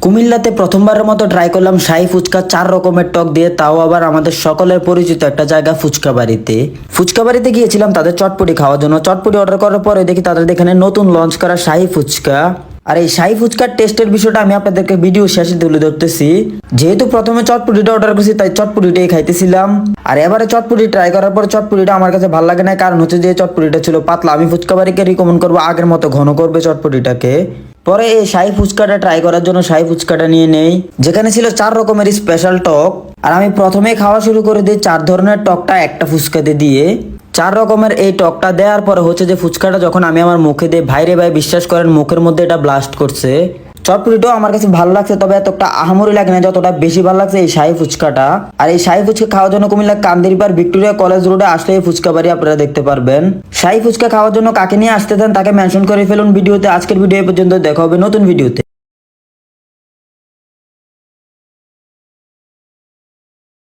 কুমিল্লাতে প্রথমবারের মতো ট্রাই করলাম শাহী ফুচকা 4 রকমের টক দিয়ে, তাও আবার আমাদের সকলের পরিচিত একটা জায়গা ফুচকা বাড়িতে। ফুচকা বাড়িতে গিয়েছিলাম তাদের চটপটি খাওয়ার জন্য। চটপটি অর্ডার করার পরে দেখি তাদের এখানে নতুন লঞ্চ করা শাহী ফুচকা। আর এই শাহী ফুচকার টেস্টের বিষয়টা আমি আপনাদেরকে ভিডিও শেষে তুলে ধরতেছি। যেহেতু প্রথমে চটপটিটা অর্ডার করছি তাই চটপটিটাই খাইতেছিলাম। আর এবারে চটপটি ট্রাই করার পর চটপটিটা আমার কাছে ভালো লাগে না, কারণ হচ্ছে যে চটপটিটা ছিল পাতলা। আমি ফুচকা বাড়িকে রিকমেন্ড করবো আগের মতো ঘন করবে চটপটিটাকে। পরে এই শাহী ফুচকাটা ট্রাই করার জন্য শাহী ফুচকাটা নিয়ে নেই, যেখানে ছিল 4 রকমের স্পেশাল টক। আর আমি প্রথমেই খাওয়া শুরু করে দিই 4 ধরনের টকটা একটা ফুচকাতে দিয়ে। 4 রকমের এই টকটা দেওয়ার পরে হচ্ছে যে ফুচকাটা যখন আমি আমার মুখে দিই, ভাইরে ভাই বিশ্বাস করেন মুখের মধ্যে এটা ব্লাস্ট করছে। চটপটিটাও আমার কাছে ভালো লাগছে, তবে এতটা আহামরি লাগে না যতটা বেশি ভালো লাগছে এই শাহী ফুচকাটা। আর এই শাহী ফুচকা খাওয়ার জন্য কুমিল্লা কান্দিরপাড় ভিক্টোরিয়া কলেজ রোডে আসলে এই ফুচকা বাড়ি আপনারা দেখতে পারবেন। শাহী ফুচকা খাওয়ার জন্য কাকে নিয়ে আসতে চান তাকে মেনশন করে ফেলুন ভিডিওতে। আজকের ভিডিও পর্যন্ত দেখা হবে নতুন ভিডিওতে।